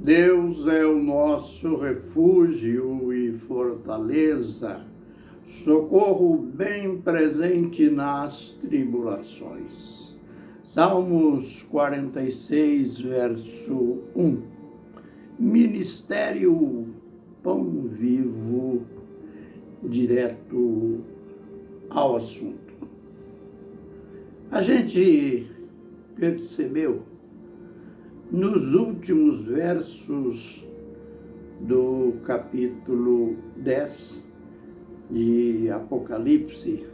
Deus é o nosso refúgio e fortaleza, socorro bem presente nas tribulações. Salmos 46, verso 1. Ministério Pão Vivo, direto ao assunto. A gente percebeu nos últimos versos do capítulo 10 de Apocalipse,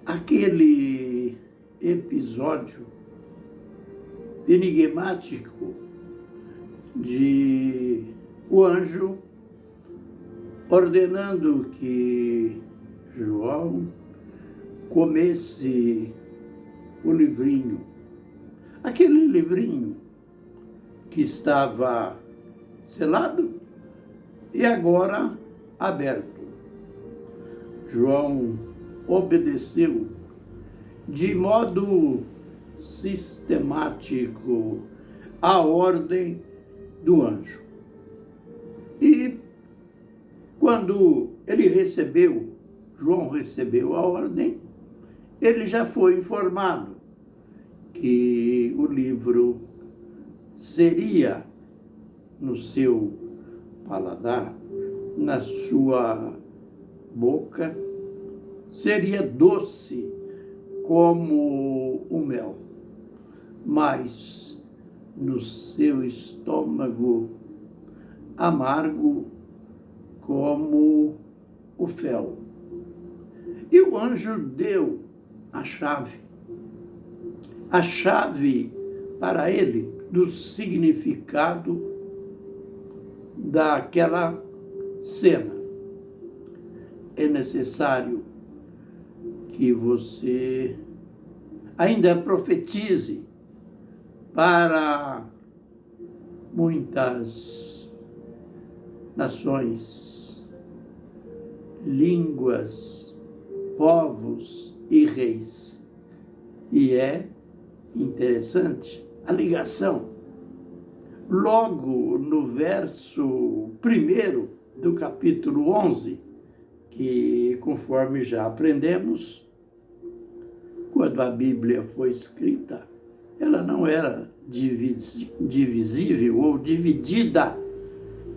aquele episódio enigmático de o anjo ordenando que João comesse o livrinho. Aquele livrinho que estava selado e agora aberto. João obedeceu de modo sistemático a ordem do anjo. E quando João recebeu a ordem, ele já foi informado que o livro seria no seu paladar, na sua boca, seria doce como o mel, mas no seu estômago amargo como o fel. E o anjo deu a chave para ele do significado daquela cena. É necessário que você ainda profetize para muitas nações, línguas, povos e reis. E é interessante a ligação. Logo no verso 1 do capítulo 11, que conforme já aprendemos, quando a Bíblia foi escrita, ela não era divisível ou dividida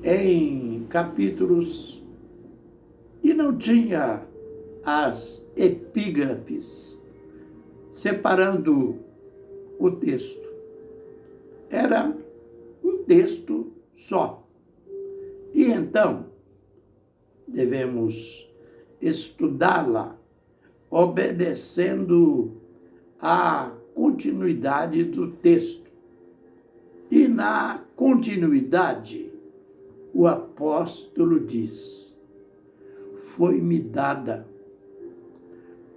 em capítulos e não tinha as epígrafes separando o texto. Era um texto só. E então, devemos estudá-la obedecendo à continuidade do texto. E na continuidade, o apóstolo diz: foi-me dada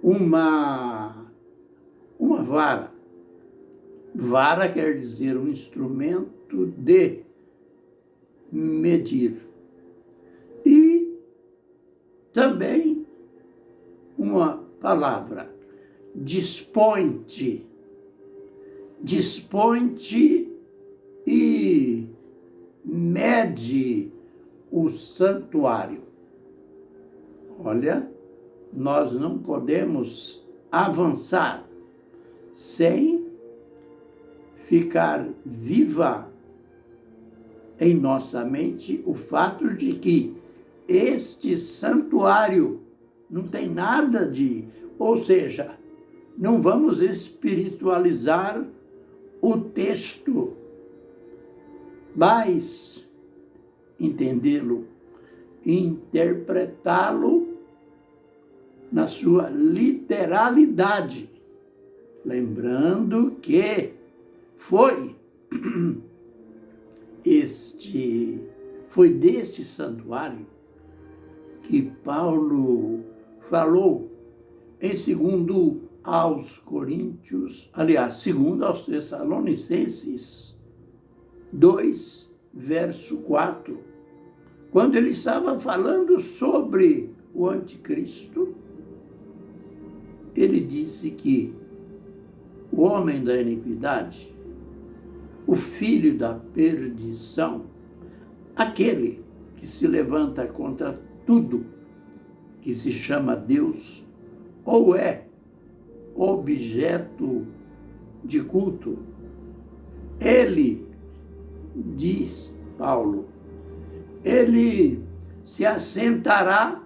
uma vara. Vara quer dizer um instrumento de medir. E também uma palavra, dispõe-te. Dispõe-te e mede o santuário. Olha, nós não podemos avançar sem ficar viva em nossa mente o fato de que este santuário não tem nada ou seja, não vamos espiritualizar o texto, mas entendê-lo, interpretá-lo na sua literalidade, lembrando que foi deste santuário que Paulo falou em 2 aos Coríntios, aliás, 2 aos Tessalonicenses 2, verso 4, quando ele estava falando sobre o anticristo, ele disse que o homem da iniquidade o filho da perdição, aquele que se levanta contra tudo que se chama Deus ou é objeto de culto. Ele, diz Paulo, ele se assentará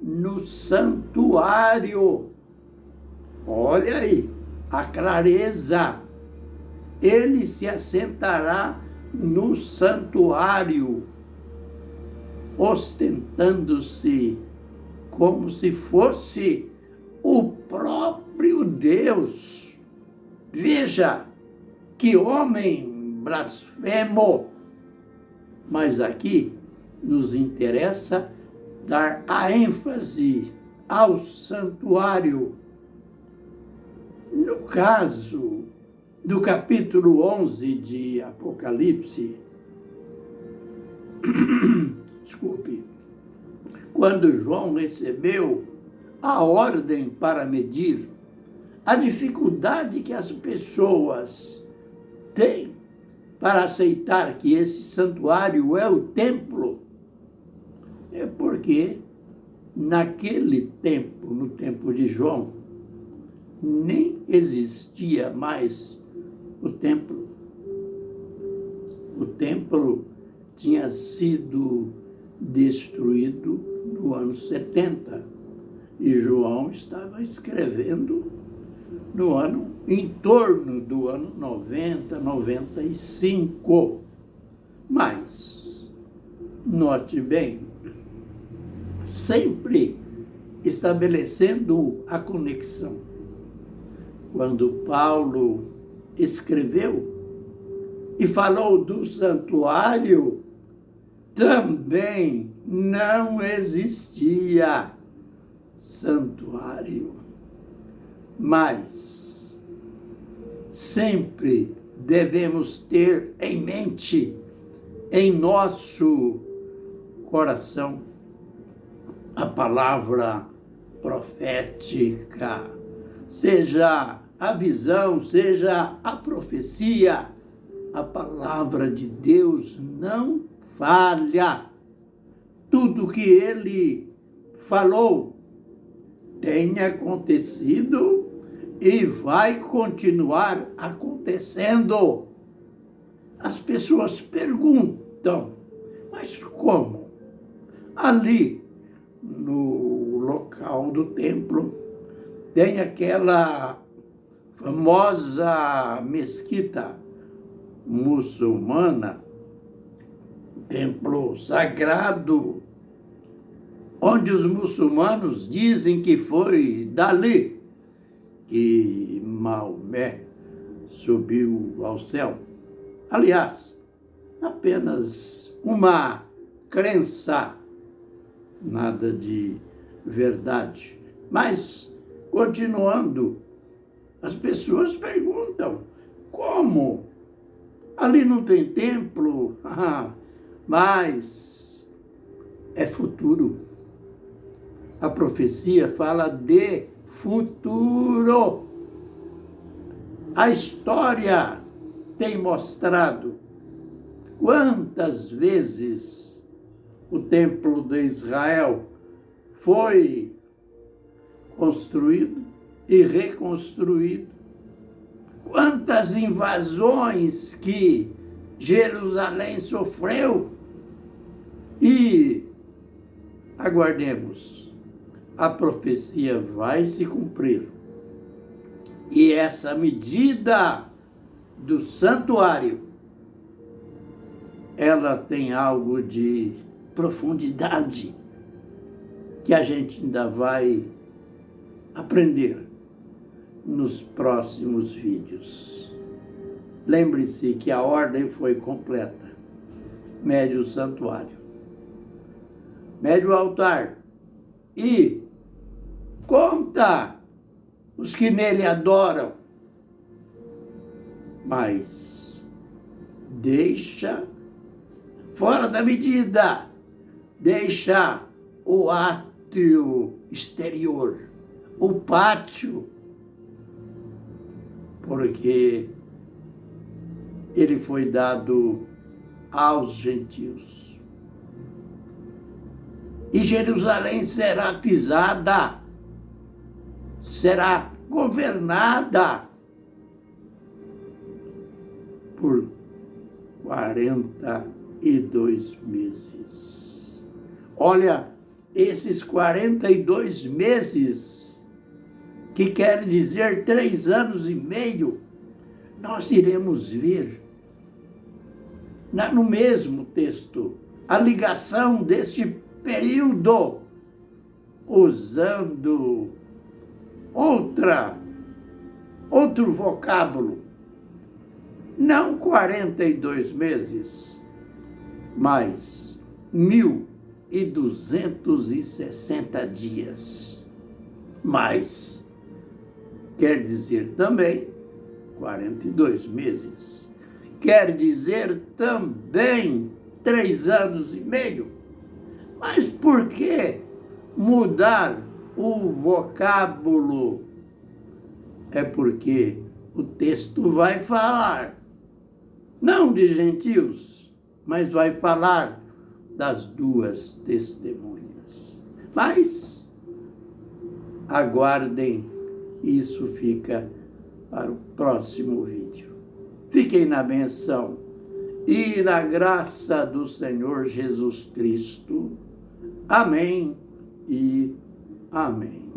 no santuário. Olha aí a clareza. Ele se assentará no santuário, ostentando-se como se fosse o próprio Deus. Veja que homem blasfemo! Mas aqui nos interessa dar a ênfase ao santuário. No caso do capítulo 11 de Apocalipse, desculpe, quando João recebeu a ordem para medir a dificuldade que as pessoas têm para aceitar que esse santuário é o templo, é porque naquele tempo, no tempo de João, nem existia mais o templo. O templo tinha sido destruído no ano 70 e João estava escrevendo no ano, em torno do ano 90, 95. Mas, note bem, sempre estabelecendo a conexão. Quando Paulo escreveu e falou do santuário, também não existia santuário. Mas sempre devemos ter em mente, em nosso coração, a palavra profética, seja a visão, seja a profecia, a palavra de Deus não falha. Tudo que ele falou tem acontecido e vai continuar acontecendo. As pessoas perguntam, mas como? Ali, no local do templo, tem aquela famosa mesquita muçulmana, templo sagrado, onde os muçulmanos dizem que foi dali que Maomé subiu ao céu. Aliás, apenas uma crença, nada de verdade. Mas, continuando, as pessoas perguntam, como? Ali não tem templo? Mas é futuro. A profecia fala de futuro. A história tem mostrado quantas vezes o templo de Israel foi construído e reconstruído. Quantas invasões que Jerusalém sofreu. E aguardemos, a profecia vai se cumprir. E essa medida do santuário, ela tem algo de profundidade que a gente ainda vai aprender nos próximos vídeos. Lembre-se que a ordem foi completa. Mede o santuário, mede o altar e conta os que nele adoram, mas deixa fora da medida, deixa o átrio exterior, o pátio, porque ele foi dado aos gentios. E Jerusalém será pisada, será governada por 42 meses. Olha, esses 42 meses, que quer dizer 3 anos e meio, nós iremos ver no mesmo texto a ligação deste período, usando outro vocábulo. Não 42 meses, mas 1.260 dias. Mas quer dizer também 42 meses. Quer dizer também 3 anos e meio. Mas por que mudar o vocábulo? É porque o texto vai falar, não de gentios, mas vai falar das 2 testemunhas. Mas aguardem, isso fica para o próximo vídeo. Fiquem na benção e na graça do Senhor Jesus Cristo. Amém e amém.